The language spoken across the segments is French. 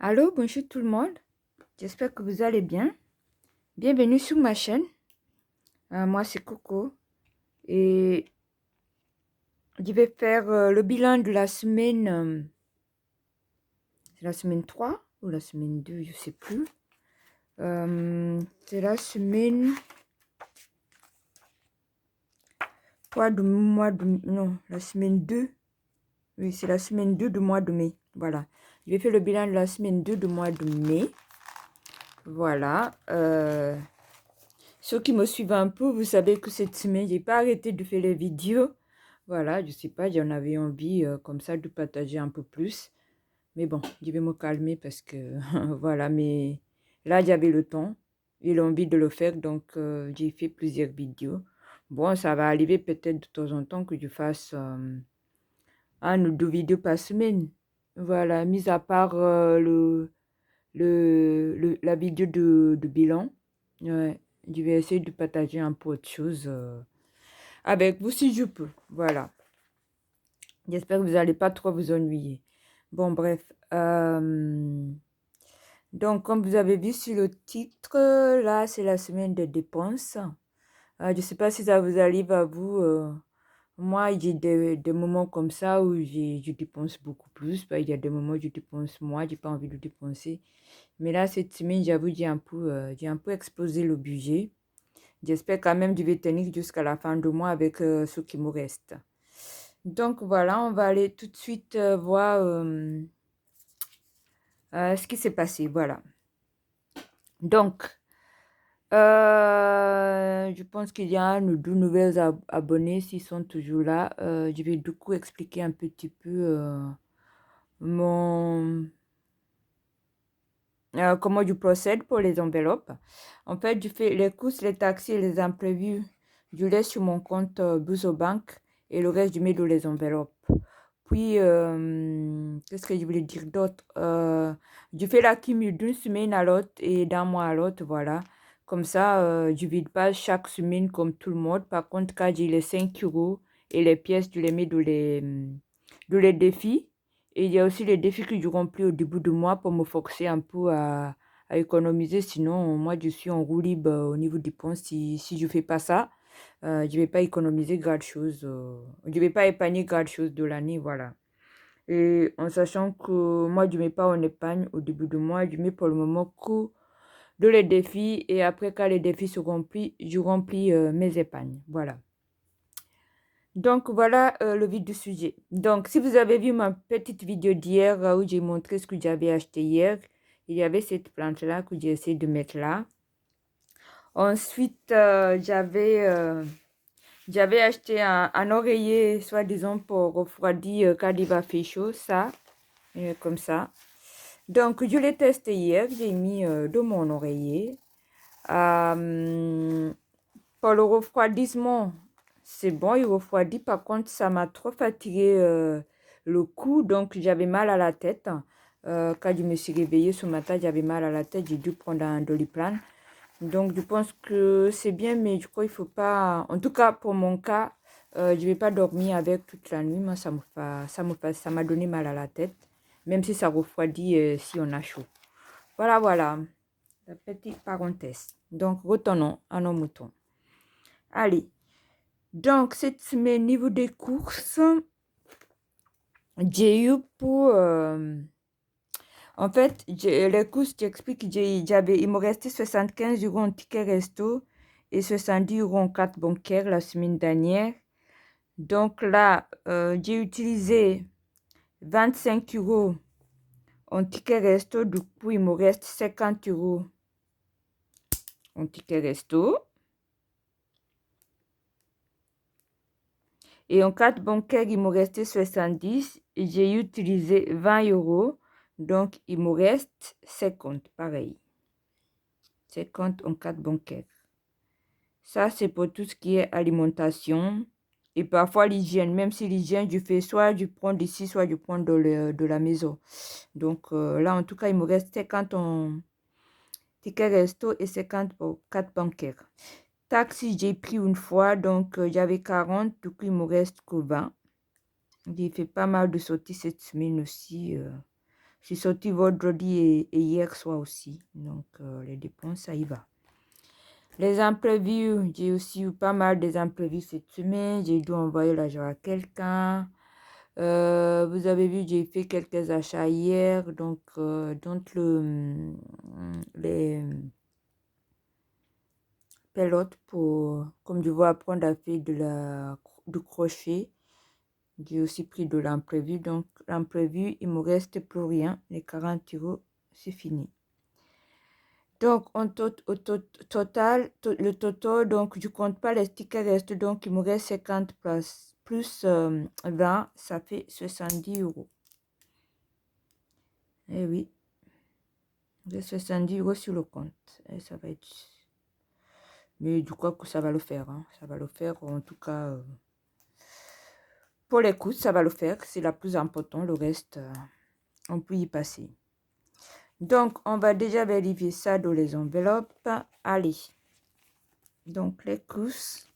Allô, bonjour tout le monde. J'espère que vous allez bien. Bienvenue sur ma chaîne. Moi, c'est Coco. Et je vais faire le bilan de la semaine. C'est la semaine 3 ou la semaine 2, je ne sais plus. C'est la semaine 3 du mois de... Non, la semaine 2. Oui, c'est la semaine 2 du mois de mai. Voilà. Je vais faire le bilan de la semaine 2 du mois de mai. Voilà. Ceux qui me suivent un peu, vous savez que cette semaine, j'ai pas arrêté de faire les vidéos. Voilà, je sais pas, j'en avais envie comme ça de partager un peu plus. Mais bon, je vais me calmer parce que voilà, mais là, j'avais le temps et l'envie de le faire, donc j'ai fait plusieurs vidéos. Bon, ça va arriver peut-être de temps en temps que je fasse un ou deux vidéos par semaine. Voilà, mis à part la vidéo de bilan. Ouais, je vais essayer de partager un peu autre chose avec vous si je peux. Voilà. J'espère que vous n'allez pas trop vous ennuyer. Bon, bref. Donc, comme vous avez vu sur le titre, là, c'est la semaine des dépenses. Je ne sais pas si ça vous arrive à vous. Moi, j'ai des moments comme ça où je dépense beaucoup plus. Il y a des moments où je dépense moins, je n'ai pas envie de dépenser. Mais là, cette semaine, j'avoue, j'ai un peu explosé le budget. J'espère quand même que je vais tenir jusqu'à la fin du mois avec ce qui me reste. Donc voilà, on va aller tout de suite voir ce qui s'est passé. Voilà. Donc, je pense qu'il y a un ou deux nouvelles abonnés s'ils sont toujours là. Je vais du coup expliquer un petit peu mon comment je procède pour les enveloppes. En fait, je fais les courses, les taxis et les imprévus. Je laisse sur mon compte Bank et le reste, je mets dans les enveloppes. Puis, qu'est-ce que je voulais dire d'autre? Je fais la cumul d'une semaine à l'autre et d'un mois à l'autre, voilà. Comme ça, je ne vide pas chaque semaine comme tout le monde. Par contre, quand j'ai les 5 euros et les pièces, je les mets dans les défis. Et il y a aussi les défis que je remplis au début du mois pour me forcer un peu à économiser. Sinon, moi, je suis en roue libre au niveau des dépenses. Si je ne fais pas ça, je ne vais pas économiser grand-chose. Je ne vais pas épargner grand-chose de l'année, voilà. Et en sachant que moi, je ne mets pas en épargne au début du mois. Je mets pour le moment que de les défis. Et après, quand les défis sont remplis, je remplis mes épargnes. Voilà. Donc, voilà le vif du sujet. Donc, si vous avez vu ma petite vidéo d'hier où j'ai montré ce que j'avais acheté hier, il y avait cette plante-là que j'ai essayé de mettre là. Ensuite, j'avais acheté un oreiller, soi-disant, pour refroidir quand il va faire chaud, ça, comme ça. Donc, je l'ai testé hier, j'ai mis de mon oreiller. Pour le refroidissement, c'est bon, il refroidit. Par contre, ça m'a trop fatigué le cou, donc j'avais mal à la tête. Quand je me suis réveillée ce matin, j'avais mal à la tête, j'ai dû prendre un Doliprane. Donc, je pense que c'est bien, mais je crois qu'il ne faut pas... En tout cas, pour mon cas, je ne vais pas dormir avec toute la nuit. Moi, ça m'a donné mal à la tête, même si ça refroidit si on a chaud. Voilà, voilà, la petite parenthèse. Donc, retournons à nos moutons. Allez, donc cette semaine, niveau des courses, j'ai eu pour... en fait, les courses, j'explique, il me restait 75 euros en ticket resto et 70 euros en carte bancaire la semaine dernière. Donc là, j'ai utilisé 25 euros en ticket resto. Du coup, il me reste 50 euros en ticket resto. Et en carte bancaire, il me restait 70 et j'ai utilisé 20 euros. Donc, il me reste 50, pareil. 50 en carte bancaire. Ça, c'est pour tout ce qui est alimentation et parfois l'hygiène. Même si l'hygiène, je fais soit je prends d'ici, soit je prends de la maison. Donc là, en tout cas, il me reste 50 en ticket resto et 50 pour carte bancaire. Taxi, j'ai pris une fois, donc j'avais 40, du coup, il me reste que 20. J'ai fait pas mal de sorties cette semaine aussi. Je suis sortie vendredi et hier soir aussi. Donc, les dépenses, ça y va. Les imprévus, j'ai aussi eu pas mal des imprévus cette semaine. J'ai dû envoyer l'argent à quelqu'un. Vous avez vu, j'ai fait quelques achats hier. Donc les pelotes pour, comme je veux apprendre à faire du crochet. J'ai aussi pris de l'imprévu. Donc, l'imprévu, il me reste plus rien. Les 40 €, c'est fini. Donc, le total, donc, je compte pas les tickets restent. Donc, il me reste 50 plus 20, ça fait 70 €. Eh oui, j'ai 70 € sur le compte. Et ça va être... Mais du coup, ça va le faire. Hein. Ça va le faire, en tout cas... pour les coûts, ça va le faire. C'est la plus importante. Le reste, on peut y passer. Donc, on va déjà vérifier ça dans les enveloppes. Allez. Donc, les courses.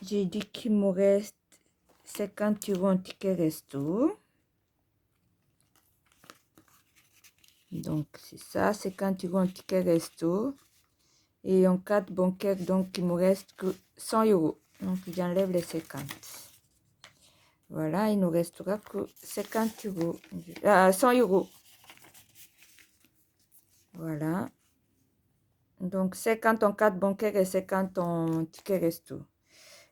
J'ai dit qu'il me reste 50 € en ticket resto. Donc, c'est ça, 50 € en ticket resto. Et en carte bancaire, donc, il me reste que 100 €. Donc, j'enlève les 50. Voilà, il ne restera que 50 €. 100 €. Voilà. Donc, 50 en carte bancaire et 50 en ticket resto.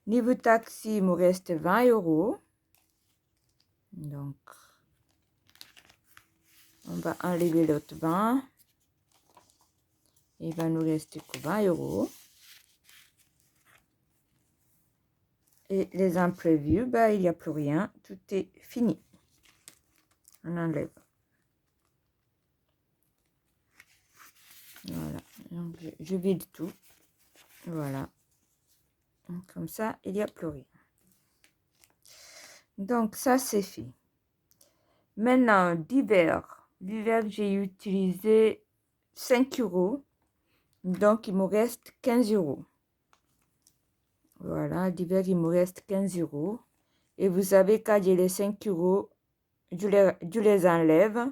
Niveau taxi, il me reste 20 €. Donc, on va enlever l'autre 20. Il va nous rester que 20 €. Et les imprévus, bah, il n'y a plus rien. Tout est fini. On enlève. Voilà. Donc, je vide tout. Voilà. Donc, comme ça, il n'y a plus rien. Donc, ça, c'est fait. Maintenant, divers. Divers, j'ai utilisé 5 €. Donc, il me reste 15 €. Voilà, divers, il me reste 15 €. Et vous savez, quand j'ai les 5 €, je les enlève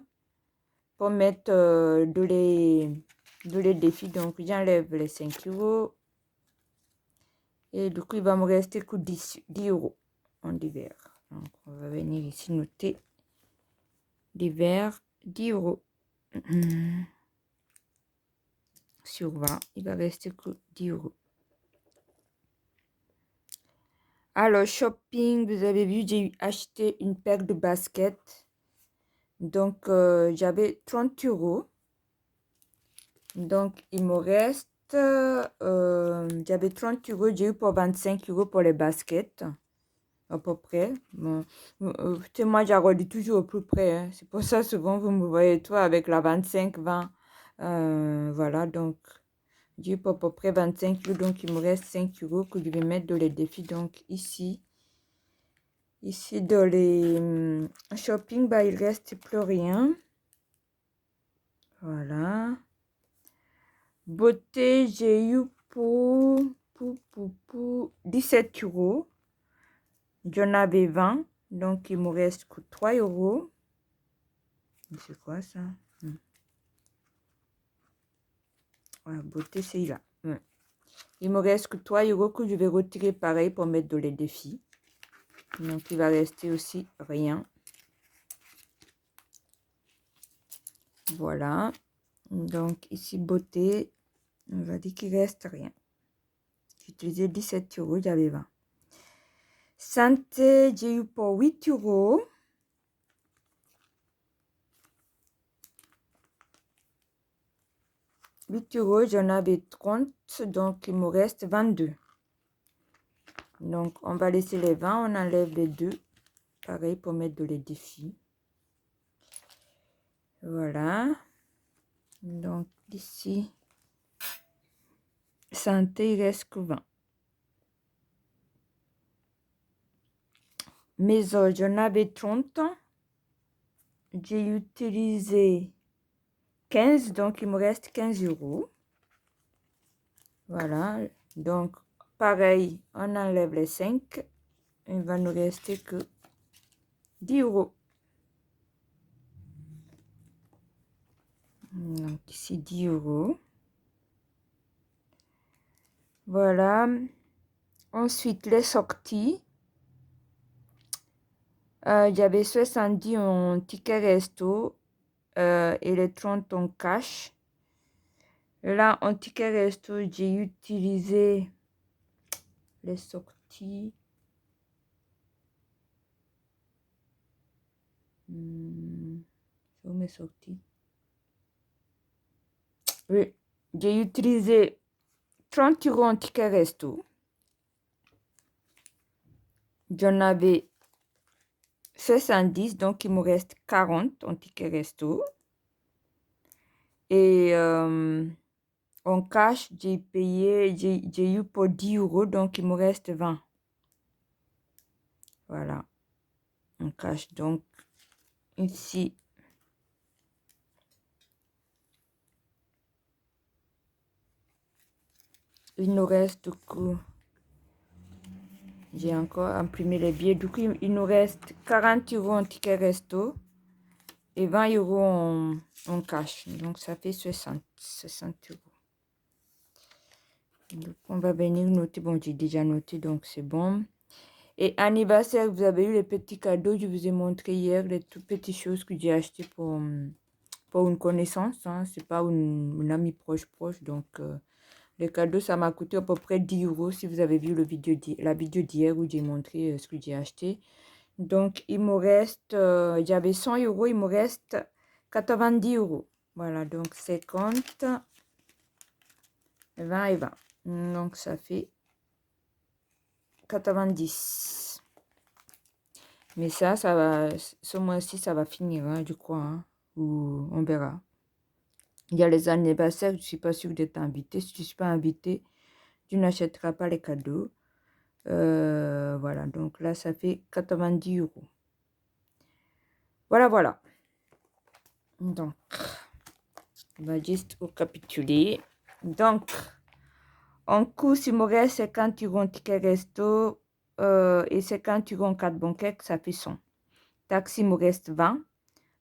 pour mettre de les défis. Donc, j'enlève les 5 €. Et du coup, il va me rester que 10 € en divers. Donc, on va venir ici noter divers 10 €. Sur 20, il va rester que 10 €. Alors, shopping, vous avez vu, j'ai acheté une paire de baskets. Donc, j'avais 30 €. Donc, il me reste, j'avais 30 €, j'ai eu pour 25 € pour les baskets, à peu près. Bon, moi, j'arrondis toujours au plus près. Hein. C'est pour ça, souvent, vous me voyez, toi, avec la 25-20. Voilà, donc, j'ai eu pour à peu près 25 €. Donc, il me reste 5 € que je vais mettre dans les défis. Donc, ici, dans les shopping, bah, il reste plus rien. Voilà. Beauté, j'ai eu pour 17 €. J'en avais 20. Donc, il me reste que 3 €. C'est quoi ça? Ouais, beauté, c'est là. Ouais. Il me reste que 3 € que je vais retirer pareil pour mettre dans les défis. Donc, il va rester aussi rien. Voilà. Donc, ici, beauté, on va dire qu'il reste rien. J'ai utilisé 17 €, j'avais 20. Santé, j'ai eu pour 8 €. J'en avais 30, donc il me reste 22. Donc, on va laisser les 20, on enlève les 2. Pareil pour mettre de les défis. Voilà. Donc, ici, santé, il reste que 20. Maison, j'en avais 30. J'ai utilisé 15, donc il me reste 15 €. Voilà. Donc, pareil, on enlève les 5. Il va nous rester que 10 €. Donc ici 10 euros. Voilà. Ensuite, les sorties. J'avais 70 en ticket resto et les 30 en cash. Là, en ticket resto, j'ai utilisé les sorties. Où mes sorties? Oui, j'ai utilisé 30 euros en ticket resto. J'en avais 70, donc il me reste 40 en ticket resto. Et en cash, j'ai eu pour 10 euros, donc il me reste 20. Voilà, en cash. Donc, ici, il nous reste du coup, j'ai encore imprimé les billets. Du coup, il nous reste 40 euros en ticket resto et 20 euros en cash. Donc, ça fait 60 euros. Donc, on va venir noter. Bon, j'ai déjà noté, donc c'est bon. Et anniversaire, vous avez eu les petits cadeaux. Je vous ai montré hier les toutes petites choses que j'ai achetées pour une connaissance. Hein. C'est pas une amie proche. Donc, les cadeaux, ça m'a coûté à peu près 10 euros. Si vous avez vu la vidéo d'hier où j'ai montré ce que j'ai acheté. Donc, il me reste, j'avais 100 euros, il me reste 90 euros. Voilà, donc 50, 20 et 20. Donc, ça fait 90. Mais ça va, ce mois-ci, ça va finir, hein, je crois. Hein, ou on verra. Il y a les anniversaires, je ne suis pas sûre d'être invitée. Si tu ne suis pas invitée, tu n'achèteras pas les cadeaux. Voilà, donc là, ça fait 90 euros. Voilà. Donc, on va juste récapituler. Donc, en course, il me reste 50 euros en ticket resto et 50 euros en carte bancaire, ça fait 100. Taxi, il me reste 20.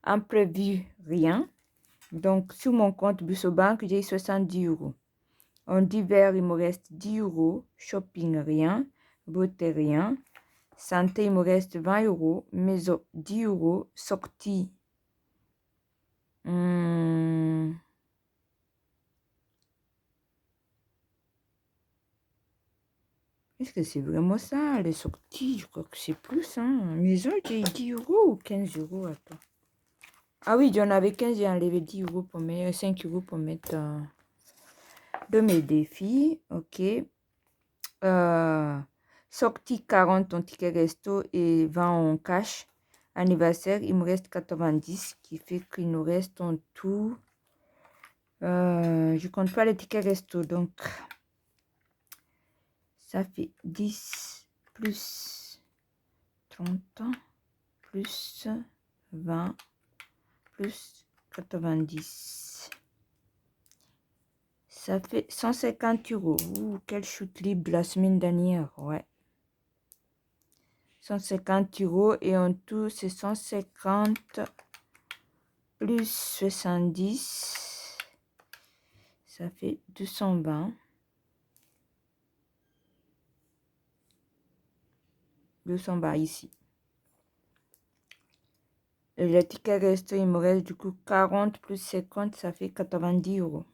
Imprévu, rien. Donc, sur mon compte Busobank, j'ai 70 euros. En divers, il me reste 10 euros. Shopping, rien. Beauté, rien. Santé, il me reste 20 euros. Maison, 10 euros. Sortie. Est-ce que c'est vraiment ça, les sorties? Je crois que c'est plus, hein. Maison, j'ai 10 euros ou 15 euros, attends. Ah oui, j'en avais 15, j'ai enlevé 10 euros pour mettre, 5 euros pour mettre de mes défis. Ok. Sortie 40 en ticket resto et 20 en cash. Anniversaire, il me reste 90, qui fait qu'il nous reste en tout. Je compte pas les tickets resto, donc ça fait 10 plus 30 plus 20 plus 90. Ça fait 150 euros. Ouh, quelle chute libre de la semaine dernière. Ouais. 150 euros et en tout, c'est 150 plus 70. Ça fait 220. 220 ici. Et le ticket resto, il me reste du coup 40 plus 50, ça fait 90 euros.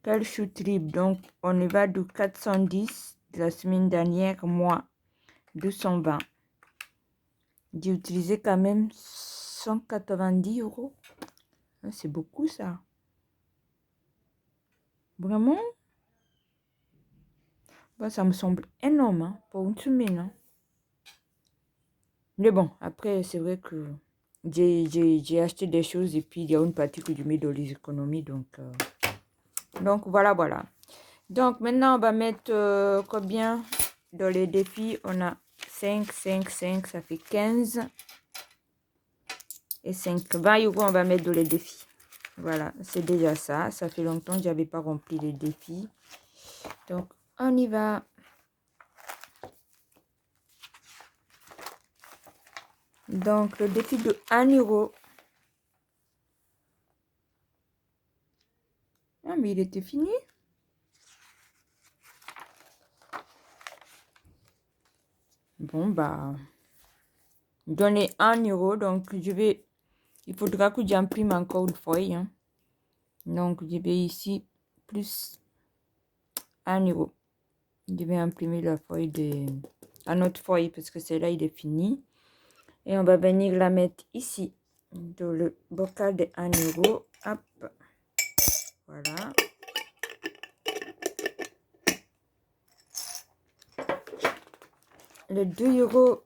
Quelle chute libre. Donc, on y va du 410 de la semaine dernière, moins 220. J'ai utilisé quand même 190 euros. C'est beaucoup ça. Vraiment? Bah, ça me semble énorme hein, pour une semaine. Hein. Mais bon, après, c'est vrai que j'ai acheté des choses et puis il y a une partie que je mets dans les économies. Donc voilà. Donc maintenant, on va mettre combien dans les défis? On a 5, ça fait 15. Et 5, 20 euros, on va mettre dans les défis. Voilà, c'est déjà ça. Ça fait longtemps que je n'avais pas rempli les défis. Donc, on y va. Donc, le défi de 1 euro. mais il était fini. Bon, bah, donner 1 euro. Donc, il faudra que j'imprime encore une feuille. Hein. Donc, je vais ici, plus 1 euro. Je vais imprimer la feuille à autre feuille parce que celle-là, il est fini. Et on va venir la mettre ici, dans le bocal de 1 euro. Hop. Voilà. Le 2 euros.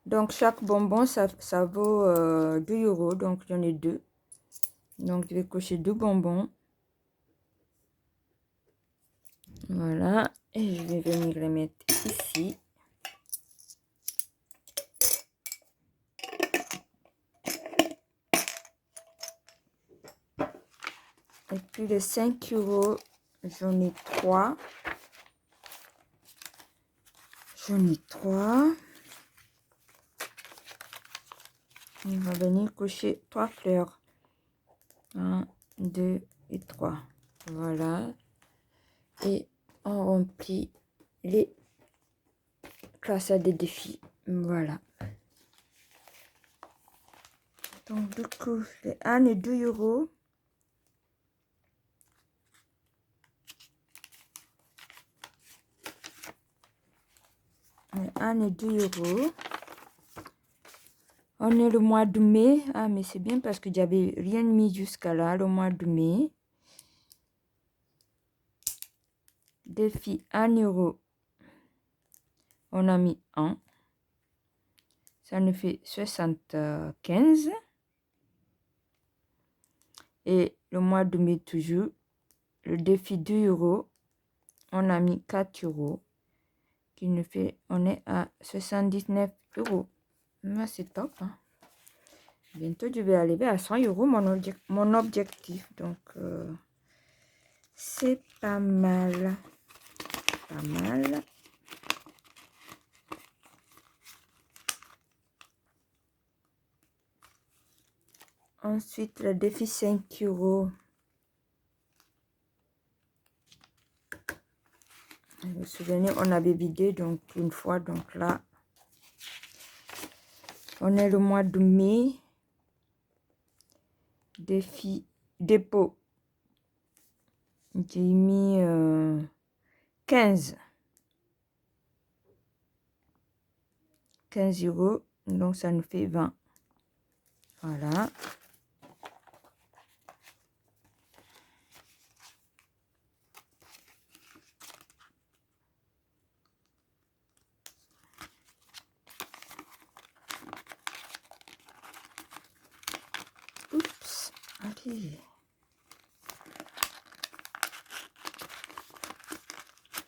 Donc, chaque bonbon, ça vaut 2 euros. Donc, j'en ai 2. Donc, je vais cocher 2 bonbons. Voilà. Et je vais venir les mettre ici. Et puis, les 5 euros, j'en ai 3. J'en ai 3. On va venir cocher 3 fleurs. 1, 2 et 3. Voilà. Et on remplit les classes des défis. Voilà. Donc, du coup, les 1 et 2 euros. Les 1 et 2 euros. On est le mois de mai. Ah, mais c'est bien parce que j'avais rien mis jusqu'à là, le mois de mai. Défi 1 euro. On a mis 1. Ça nous fait 75. Et le mois de mai toujours. Le défi 2 euros. On a mis 4 euros. Qui nous fait, on est à 79 euros. C'est top. Hein? Bientôt, je vais arriver à 100 euros, mon objectif. Donc, c'est pas mal. Pas mal. Ensuite, le défi 5 euros. Vous vous souvenez, on avait vidé donc une fois. Donc là, on est le mois de mai. Défi dépôt. J'ai mis 15 euros. Donc, ça nous fait 20. Voilà. Oups. Allez.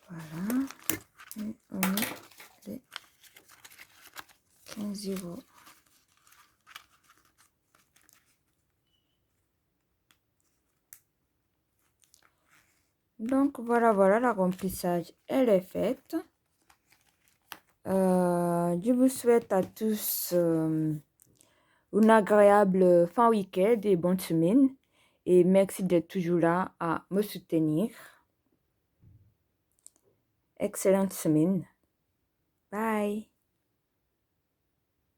Voilà. Et on met les 15 euros. Donc, voilà, la remplissage, elle est faite. Je vous souhaite à tous une agréable fin week-end et bonne semaine. Et merci d'être toujours là à me soutenir. Excellente semaine. Bye.